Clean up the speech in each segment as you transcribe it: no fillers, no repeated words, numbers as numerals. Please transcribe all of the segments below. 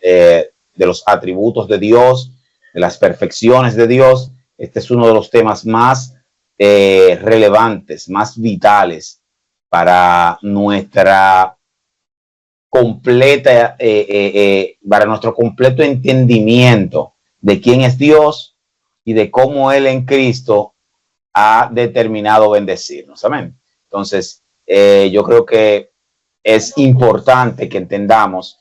de los atributos de Dios, de las perfecciones de Dios. Este es uno de los temas más relevantes, más vitales para nuestra completa, para nuestro completo entendimiento de quién es Dios y de cómo Él en Cristo ha determinado bendecirnos. Amén. Entonces, yo creo que es importante que entendamos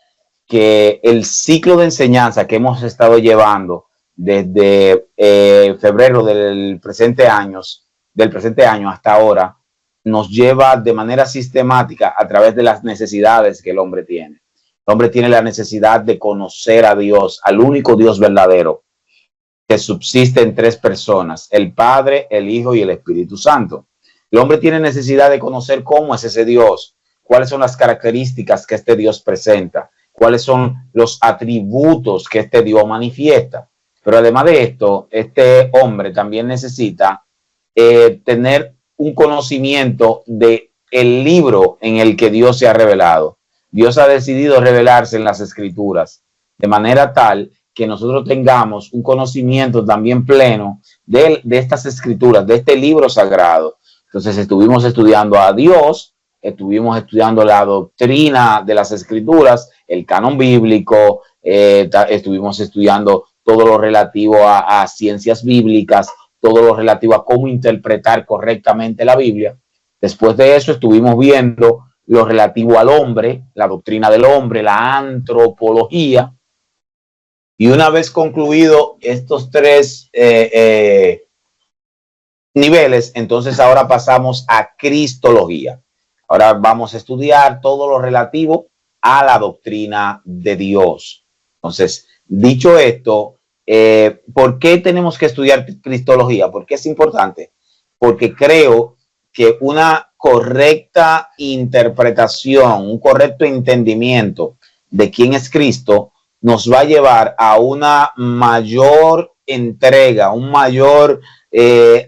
que el ciclo de enseñanza que hemos estado llevando desde febrero del presente año hasta ahora nos lleva de manera sistemática a través de las necesidades que el hombre tiene. El hombre tiene la necesidad de conocer a Dios, al único Dios verdadero que subsiste en tres personas: el Padre, el Hijo y el Espíritu Santo. El hombre tiene necesidad de conocer cómo es ese Dios, cuáles son las características que este Dios presenta, cuáles son los atributos que este Dios manifiesta. Pero además de esto, este hombre también necesita tener un conocimiento de el libro en el que Dios se ha revelado. Dios ha decidido revelarse en las Escrituras de manera tal que nosotros tengamos un conocimiento también pleno de estas Escrituras, de este libro sagrado. Entonces estuvimos estudiando a Dios, estuvimos estudiando la doctrina de las Escrituras, el canon bíblico, estuvimos estudiando todo lo relativo a ciencias bíblicas, todo lo relativo a cómo interpretar correctamente la Biblia. Después de eso estuvimos viendo lo relativo al hombre, la doctrina del hombre, la antropología. Y una vez concluido estos tres niveles, entonces ahora pasamos a cristología. Ahora vamos a estudiar todo lo relativo a la doctrina de Dios. Entonces, dicho esto, ¿por qué tenemos que estudiar cristología? ¿Por qué es importante? Porque creo que una correcta interpretación, un correcto entendimiento de quién es Cristo nos va a llevar a una mayor entrega, un mayor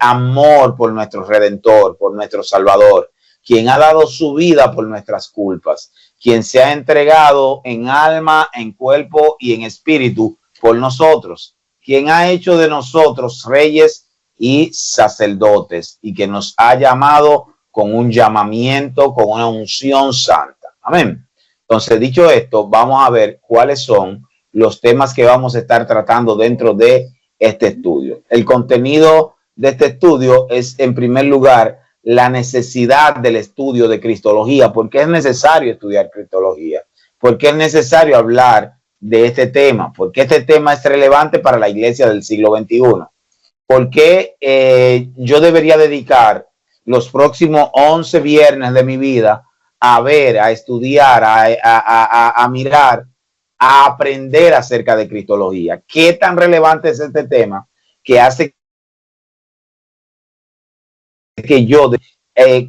amor por nuestro Redentor, por nuestro Salvador, quien ha dado su vida por nuestras culpas, quien se ha entregado en alma, en cuerpo y en espíritu por nosotros, quien ha hecho de nosotros reyes y sacerdotes y que nos ha llamado con un llamamiento, con una unción santa. Amén. Entonces, dicho esto, vamos a ver cuáles son los temas que vamos a estar tratando dentro de este estudio. El contenido de este estudio es, en primer lugar, la necesidad del estudio de cristología. ¿Por qué es necesario estudiar cristología? ¿Por qué es necesario hablar de este tema? ¿Por qué este tema es relevante para la iglesia del siglo XXI? ¿Por qué yo debería dedicar los próximos 11 viernes de mi vida a ver, a estudiar, a mirar, a aprender acerca de cristología? ¿Qué tan relevante es este tema que hace que yo,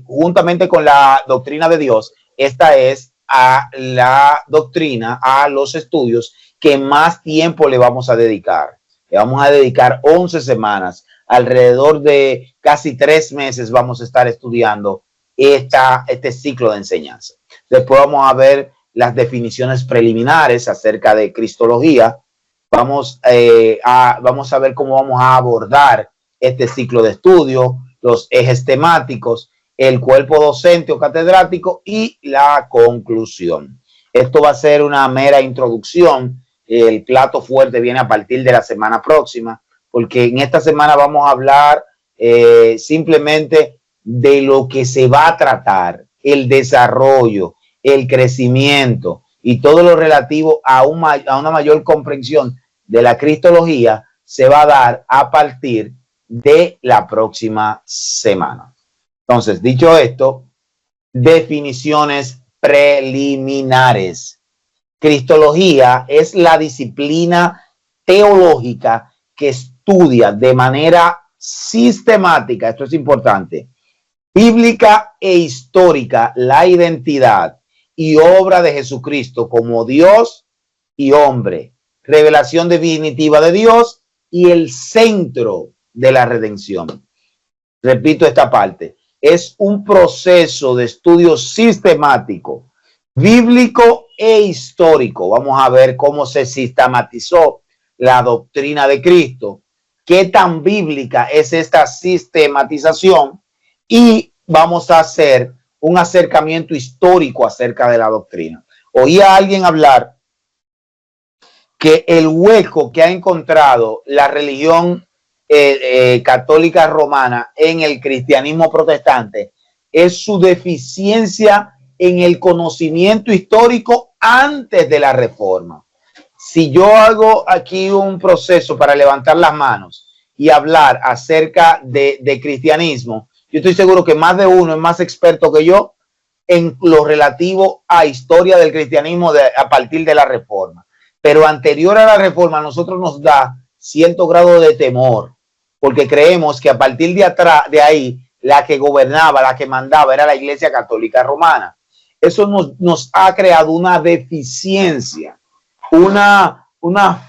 juntamente con la doctrina de Dios, esta es a la doctrina, a los estudios que más tiempo le vamos a dedicar? Le vamos a dedicar 11 semanas, alrededor de casi 3 meses vamos a estar estudiando este ciclo de enseñanza. Después vamos a ver las definiciones preliminares acerca de cristología. Vamos a ver cómo vamos a abordar este ciclo de estudio, los ejes temáticos, el cuerpo docente o catedrático y la conclusión. Esto va a ser una mera introducción. El plato fuerte viene a partir de la semana próxima, porque en esta semana vamos a hablar simplemente de lo que se va a tratar, el desarrollo, el crecimiento y todo lo relativo a una mayor comprensión de la cristología se va a dar a partir de la próxima semana. Entonces, dicho esto, definiciones preliminares. Cristología es la disciplina teológica que estudia de manera sistemática, esto es importante, bíblica e histórica, la identidad y obra de Jesucristo como Dios y hombre, revelación definitiva de Dios y el centro de la redención. Repito esta parte, es un proceso de estudio sistemático bíblico e histórico. Vamos a ver cómo se sistematizó la doctrina de Cristo, qué tan bíblica es esta sistematización, y vamos a hacer un acercamiento histórico acerca de la doctrina. Oí a alguien hablar que el hueco que ha encontrado la religión católica romana en el cristianismo protestante es su deficiencia en el conocimiento histórico antes de la reforma. Si yo hago aquí un proceso para levantar las manos y hablar acerca de cristianismo, yo estoy seguro que más de uno es más experto que yo en lo relativo a historia del cristianismo a partir de la reforma. Pero anterior a la reforma, a nosotros nos da cierto grado de temor, porque creemos que a partir de ahí, la que gobernaba, la que mandaba era la Iglesia Católica Romana. Eso nos ha creado una deficiencia, una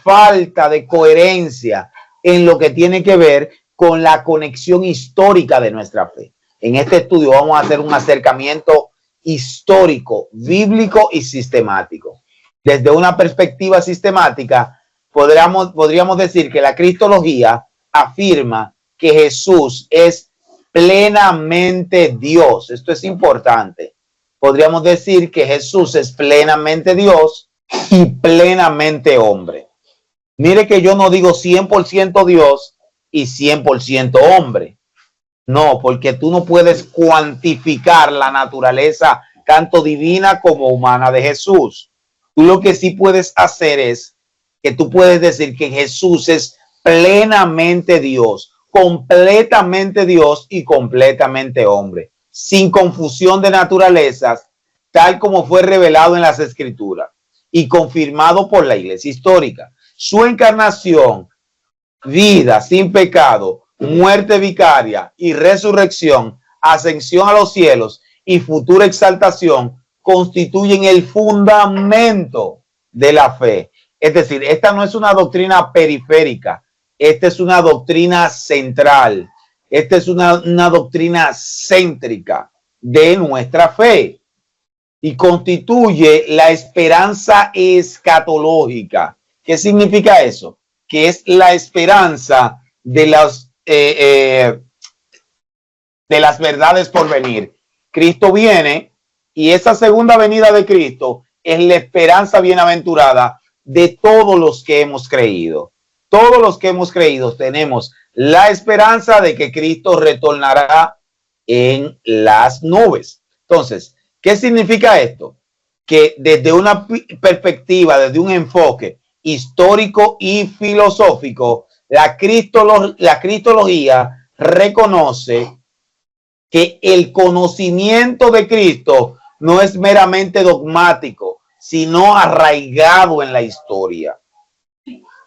falta de coherencia en lo que tiene que ver con la conexión histórica de nuestra fe. En este estudio vamos a hacer un acercamiento histórico, bíblico y sistemático. Desde una perspectiva sistemática, podríamos decir que la cristología afirma que Jesús es plenamente Dios. Esto es importante. Podríamos decir que Jesús es plenamente Dios y plenamente hombre. Mire que yo no digo 100% Dios y 100% hombre. No, porque tú no puedes cuantificar la naturaleza tanto divina como humana de Jesús. Tú lo que sí puedes hacer es que tú puedes decir que Jesús es plenamente Dios, completamente Dios y completamente hombre, sin confusión de naturalezas, tal como fue revelado en las Escrituras y confirmado por la Iglesia histórica. Su encarnación, vida sin pecado, muerte vicaria y resurrección, ascensión a los cielos y futura exaltación constituyen el fundamento de la fe. Es decir, esta no es una doctrina periférica, esta es una doctrina central, esta es una doctrina céntrica de nuestra fe y constituye la esperanza escatológica. ¿Qué significa eso? Que es la esperanza de las verdades por venir. Cristo viene y esa segunda venida de Cristo es la esperanza bienaventurada de todos los que hemos creído. Todos los que hemos creído tenemos la esperanza de que Cristo retornará en las nubes. Entonces, ¿qué significa esto? Que desde una perspectiva, desde un enfoque histórico y filosófico, la cristología reconoce que el conocimiento de Cristo no es meramente dogmático, sino arraigado en la historia.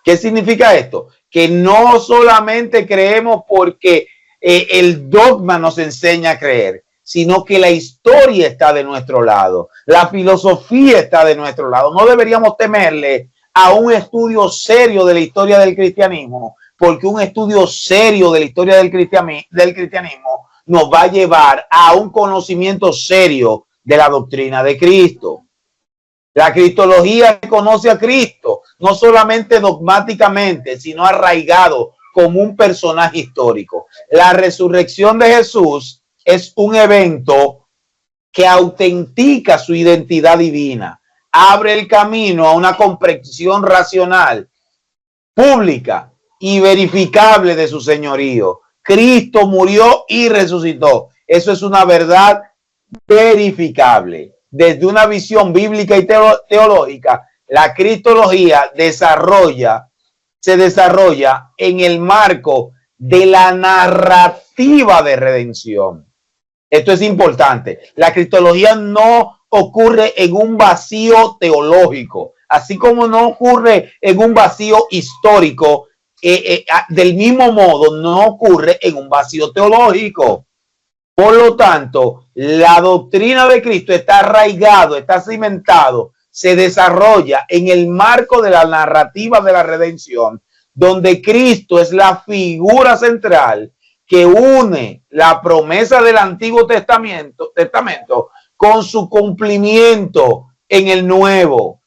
¿Qué significa esto? Que no solamente creemos porque el dogma nos enseña a creer, sino que la historia está de nuestro lado, la filosofía está de nuestro lado. No deberíamos temerle a un estudio serio de la historia del cristianismo, porque un estudio serio de la historia del cristianismo nos va a llevar a un conocimiento serio de la doctrina de Cristo. La cristología conoce a Cristo, no solamente dogmáticamente, sino arraigado como un personaje histórico. La resurrección de Jesús es un evento que autentica su identidad divina, abre el camino a una comprensión racional, pública y verificable de su señorío. Cristo murió y resucitó. Eso es una verdad verificable. Desde una visión bíblica y teológica, la cristología se desarrolla en el marco de la narrativa de redención. Esto es importante. La cristología no ocurre en un vacío teológico, así como no ocurre en un vacío histórico. Del mismo modo, no ocurre en un vacío teológico. Por lo tanto, la doctrina de Cristo está arraigado, está cimentado, se desarrolla en el marco de la narrativa de la redención, donde Cristo es la figura central que une la promesa del Antiguo Testamento con su cumplimiento en el nuevo.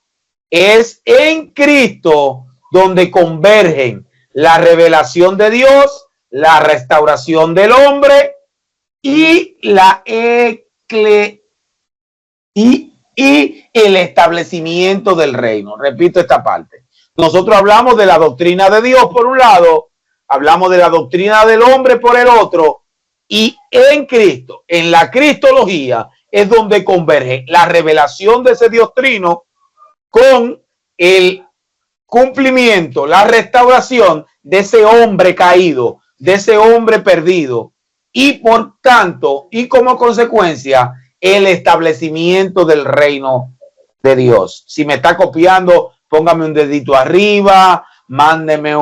Es en Cristo donde convergen la revelación de Dios, la restauración del hombre y y el establecimiento del reino. Repito esta parte. Nosotros hablamos de la doctrina de Dios por un lado, hablamos de la doctrina del hombre por el otro, y en Cristo, en la cristología, es donde converge la revelación de ese Dios trino con el cumplimiento, la restauración de ese hombre caído, de ese hombre perdido, y por tanto, y como consecuencia, el establecimiento del reino de Dios. Si me está copiando, póngame un dedito arriba, mándeme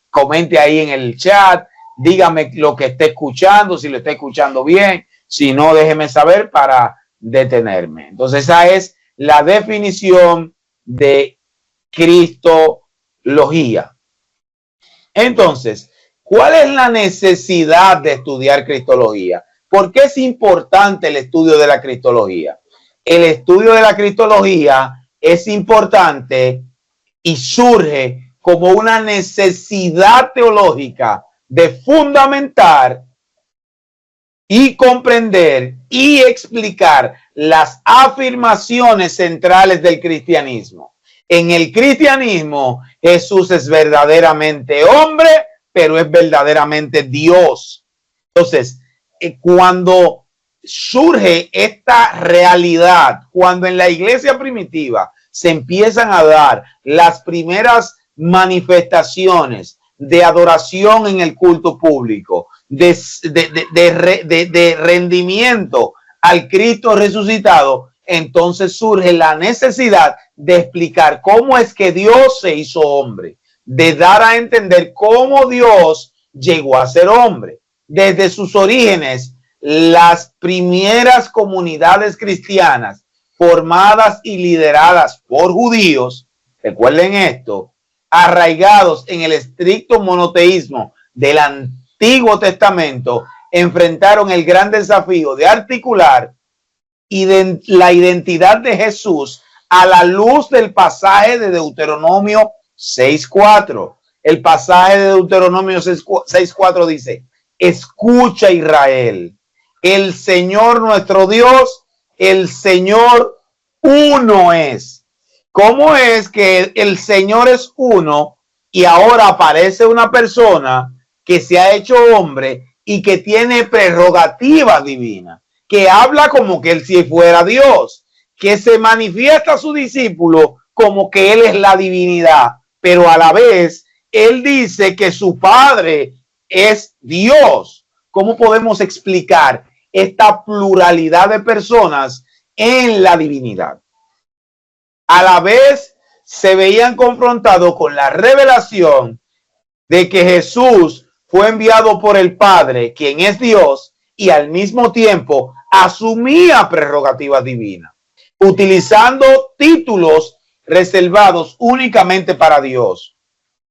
comente ahí en el chat, dígame lo que esté escuchando, si lo está escuchando bien, si no, déjeme saber para detenerme. Entonces, esa es la definición de cristología. Entonces, ¿cuál es la necesidad de estudiar cristología? ¿Por qué es importante el estudio de la cristología? El estudio de la cristología es importante y surge como una necesidad teológica de fundamentar y comprender y explicar las afirmaciones centrales del cristianismo. En el cristianismo, Jesús es verdaderamente hombre, pero es verdaderamente Dios. Entonces, cuando surge esta realidad, cuando en la iglesia primitiva se empiezan a dar las primeras manifestaciones de adoración en el culto público, de rendimiento al Cristo resucitado, entonces surge la necesidad de explicar cómo es que Dios se hizo hombre, de dar a entender cómo Dios llegó a ser hombre. Desde sus orígenes, las primeras comunidades cristianas formadas y lideradas por judíos, recuerden esto, arraigados en el estricto monoteísmo del Antiguo Testamento, enfrentaron el gran desafío de articular la identidad de Jesús a la luz del pasaje de Deuteronomio 6:4. El pasaje de Deuteronomio 6:4 dice: escucha, Israel, el Señor nuestro Dios, el Señor uno es. ¿Cómo es que el Señor es uno y ahora aparece una persona que se ha hecho hombre y que tiene prerrogativas divinas, que habla como que él si fuera Dios, que se manifiesta a su discípulo como que él es la divinidad, pero a la vez él dice que su Padre es Dios? ¿Cómo podemos explicar esta pluralidad de personas en la divinidad? A la vez se veían confrontados con la revelación de que Jesús fue enviado por el Padre, quien es Dios, y al mismo tiempo asumía prerrogativas divinas, utilizando títulos reservados únicamente para Dios,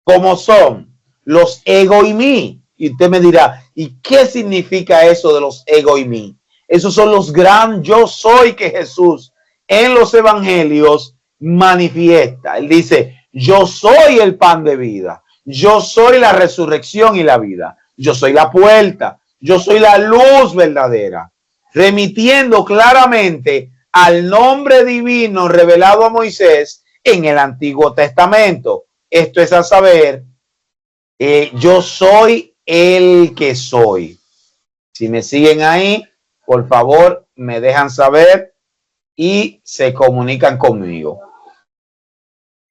como son los egoimí. Y usted me dirá, ¿y qué significa eso de los egoimí? Esos son los gran yo soy que Jesús en los evangelios manifiesta. Él dice: yo soy el pan de vida, yo soy la resurrección y la vida, yo soy la puerta, yo soy la luz verdadera, remitiendo claramente al nombre divino revelado a Moisés en el Antiguo Testamento. Esto es a saber, yo soy el que soy. Si me siguen ahí, por favor, me dejan saber y se comunican conmigo.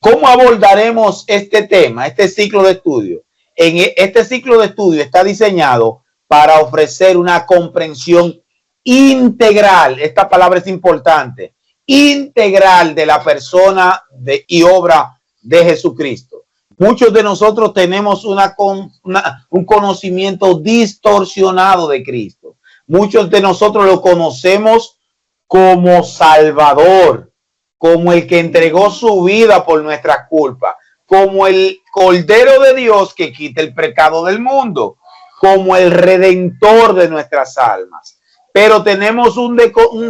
¿Cómo abordaremos este tema, este ciclo de estudio? Este ciclo de estudio está diseñado para ofrecer una comprensión integral. Esta palabra es importante. Integral de la persona y obra de Jesucristo. Muchos de nosotros tenemos un conocimiento distorsionado de Cristo. Muchos de nosotros lo conocemos como Salvador, como el que entregó su vida por nuestras culpas, como el Cordero de Dios que quita el pecado del mundo, como el Redentor de nuestras almas. pero tenemos un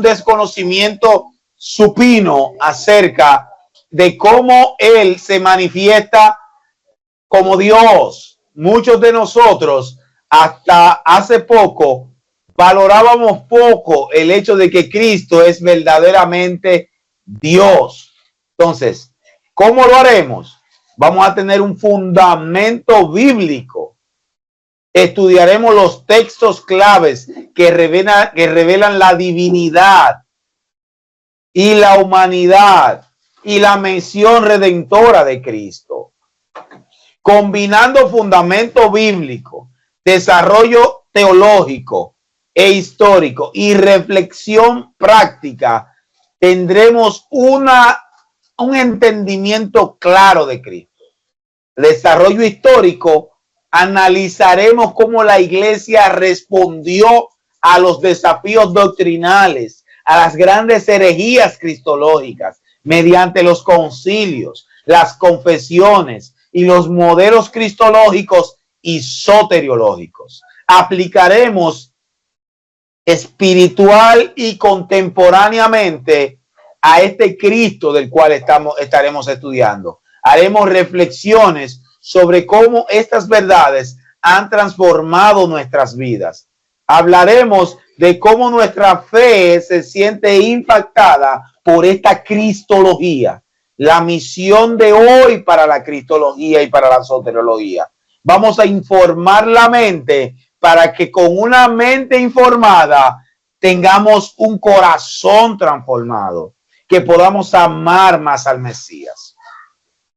desconocimiento supino acerca de cómo Él se manifiesta como Dios. Muchos de nosotros hasta hace poco valorábamos poco el hecho de que Cristo es verdaderamente Dios. Entonces, ¿cómo lo haremos? Vamos a tener un fundamento bíblico. Estudiaremos los textos claves que revelan la divinidad y la humanidad y la mención redentora de Cristo. Combinando fundamento bíblico, desarrollo teológico e histórico y reflexión práctica, tendremos un entendimiento claro de Cristo. Desarrollo histórico, analizaremos cómo la iglesia respondió a los desafíos doctrinales, a las grandes herejías cristológicas, mediante los concilios, las confesiones y los modelos cristológicos y soteriológicos. Aplicaremos espiritual y contemporáneamente a este Cristo del cual estaremos estudiando. Haremos reflexiones sobre cómo estas verdades han transformado nuestras vidas. Hablaremos de cómo nuestra fe se siente impactada por esta cristología, la misión de hoy para la cristología y para la soteriología. Vamos a informar la mente para que con una mente informada tengamos un corazón transformado, que podamos amar más al Mesías.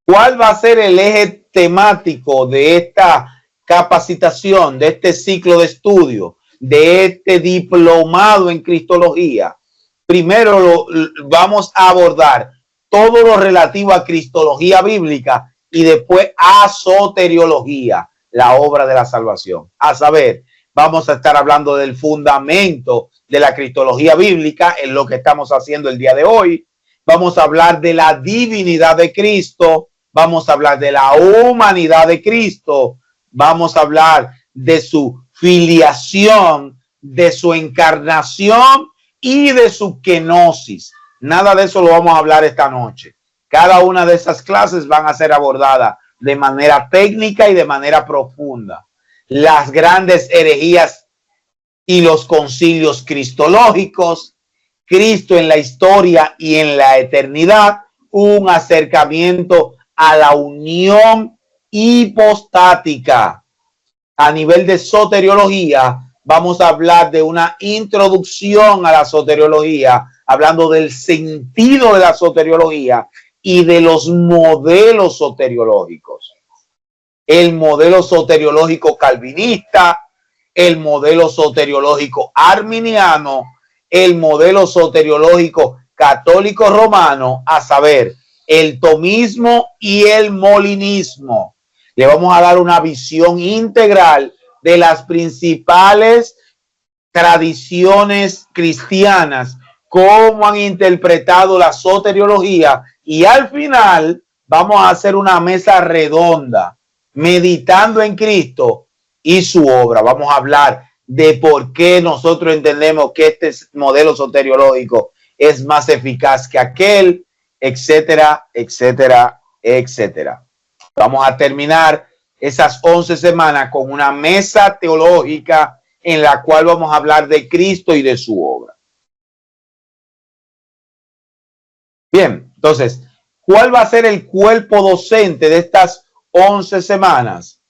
¿Cuál va a ser el eje temático de esta capacitación, de este ciclo de estudio, de este diplomado en cristología? Primero vamos a abordar todo lo relativo a cristología bíblica y después a soteriología, la obra de la salvación. A saber, vamos a estar hablando del fundamento de la cristología bíblica, en lo que estamos haciendo el día de hoy. Vamos a hablar de la divinidad de Cristo, vamos a hablar de la humanidad de Cristo, vamos a hablar de su filiación, de su encarnación y de su kenosis. Nada de eso lo vamos a hablar esta noche. Cada una de esas clases van a ser abordadas de manera técnica y de manera profunda. Las grandes herejías y los concilios cristológicos, Cristo en la historia y en la eternidad, un acercamiento a la unión hipostática. A nivel de soteriología, vamos a hablar de una introducción a la soteriología, hablando del sentido de la soteriología y de los modelos soteriológicos. El modelo soteriológico calvinista, el modelo soteriológico arminiano, el modelo soteriológico católico romano, a saber, el tomismo y el molinismo. Le vamos a dar una visión integral de las principales tradiciones cristianas, cómo han interpretado la soteriología, y al final vamos a hacer una mesa redonda meditando en Cristo y su obra. Vamos a hablar de por qué nosotros entendemos que este modelo soteriológico es más eficaz que aquel, etcétera, etcétera, etcétera. Vamos a terminar esas 11 semanas con una mesa teológica en la cual vamos a hablar de Cristo y de su obra. Bien, entonces, ¿cuál va a ser el cuerpo docente de estas 11 semanas?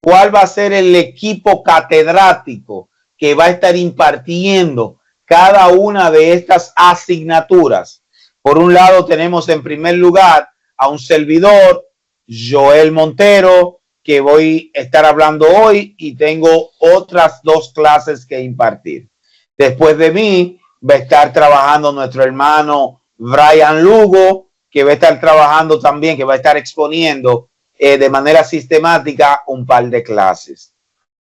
¿Cuál va a ser el equipo catedrático que va a estar impartiendo cada una de estas asignaturas? Por un lado, tenemos en primer lugar a un servidor, Joel Montero, que voy a estar hablando hoy, y tengo otras 2 clases que impartir. Después de mí va a estar trabajando nuestro hermano Brian Lugo, que va a estar trabajando también, que va a estar exponiendo de manera sistemática un par de clases.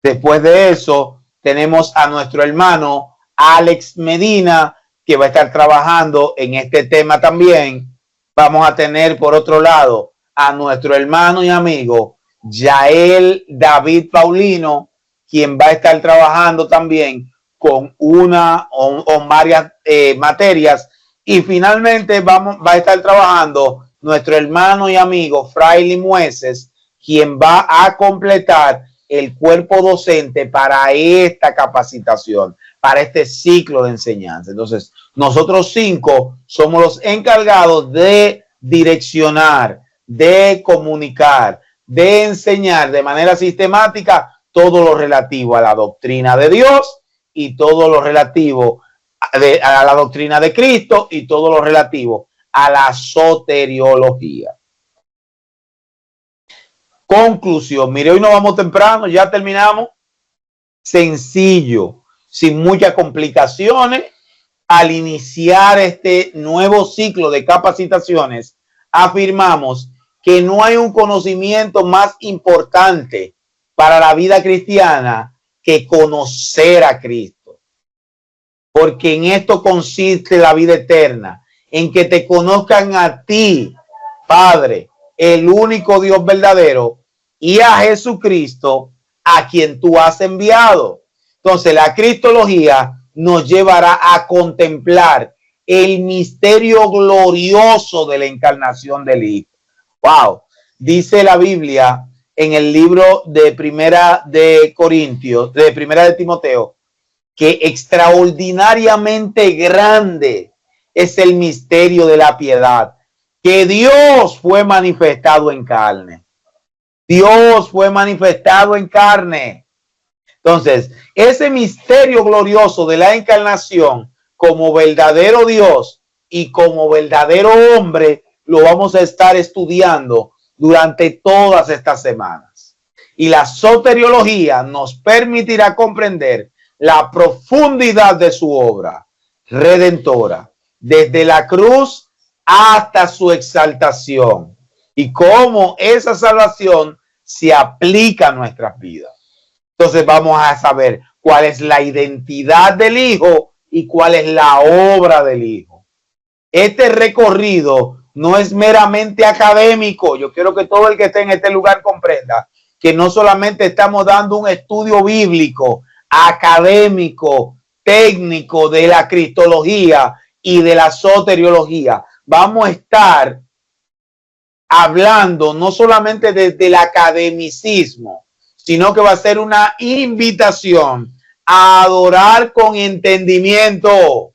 Después de eso tenemos a nuestro hermano Alex Medina, que va a estar trabajando en este tema también. Vamos a tener por otro lado a nuestro hermano y amigo Yael David Paulino, quien va a estar trabajando también con una o varias materias. Y finalmente va a estar trabajando nuestro hermano y amigo Fraile Mueces, quien va a completar el cuerpo docente para esta capacitación, para este ciclo de enseñanza. Entonces, nosotros 5 somos los encargados de direccionar, de comunicar, de enseñar de manera sistemática todo lo relativo a la doctrina de Dios y todo lo relativo a la doctrina de Cristo y todo lo relativo a la soteriología. Conclusión, mire, hoy nos vamos temprano, ya terminamos. Sencillo, sin muchas complicaciones. Al iniciar este nuevo ciclo de capacitaciones, afirmamos que no hay un conocimiento más importante para la vida cristiana que conocer a Cristo. Porque en esto consiste la vida eterna, en que te conozcan a ti, Padre, el único Dios verdadero, y a Jesucristo, a quien tú has enviado. Entonces, la cristología nos llevará a contemplar el misterio glorioso de la encarnación del Hijo. Wow, dice la Biblia en el libro de Primera de Corintios, de Primera de Timoteo, que extraordinariamente grande es el misterio de la piedad, que Dios fue manifestado en carne. Dios fue manifestado en carne. Entonces, ese misterio glorioso de la encarnación como verdadero Dios y como verdadero hombre lo vamos a estar estudiando durante todas estas semanas. Y la soteriología nos permitirá comprender la profundidad de su obra redentora, desde la cruz hasta su exaltación, y cómo esa salvación se aplica a nuestras vidas. Entonces vamos a saber cuál es la identidad del Hijo y cuál es la obra del Hijo. Este recorrido no es meramente académico. Yo quiero que todo el que esté en este lugar comprenda que no solamente estamos dando un estudio bíblico, académico, técnico de la cristología y de la soteriología. Vamos a estar hablando no solamente desde el academicismo, sino que va a ser una invitación a adorar con entendimiento.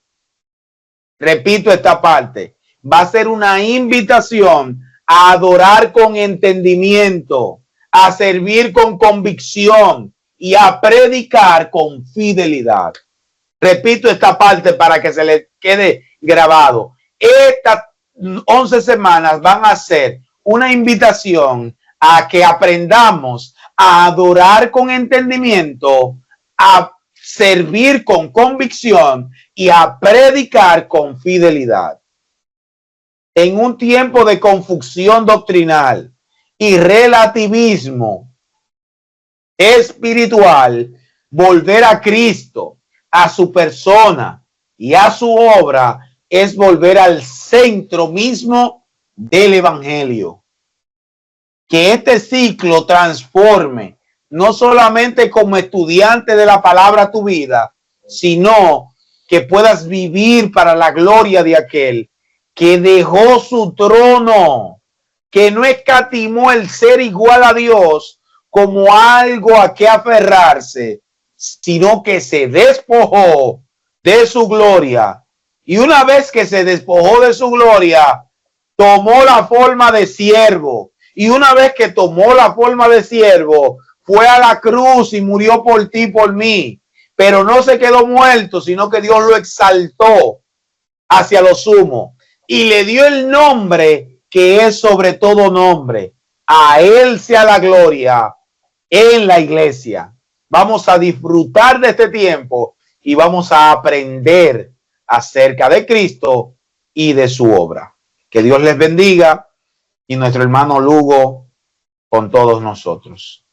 Repito esta parte. Va a ser una invitación a adorar con entendimiento, a servir con convicción y a predicar con fidelidad. Repito esta parte para que se le quede grabado. Estas 11 semanas van a ser una invitación a que aprendamos a adorar con entendimiento, a servir con convicción y a predicar con fidelidad. En un tiempo de confusión doctrinal y relativismo espiritual, volver a Cristo, a su persona y a su obra es volver al centro mismo del evangelio. Que este ciclo transforme no solamente como estudiante de la palabra tu vida, sino que puedas vivir para la gloria de aquel que dejó su trono, que no escatimó el ser igual a Dios como algo a que aferrarse, sino que se despojó de su gloria. Y una vez que se despojó de su gloria, tomó la forma de siervo. Y una vez que tomó la forma de siervo, fue a la cruz y murió por ti, por mí. Pero no se quedó muerto, sino que Dios lo exaltó hacia lo sumo y le dio el nombre que es sobre todo nombre. A él sea la gloria en la iglesia. Vamos a disfrutar de este tiempo y vamos a aprender acerca de Cristo y de su obra. Que Dios les bendiga y nuestro hermano Lugo con todos nosotros.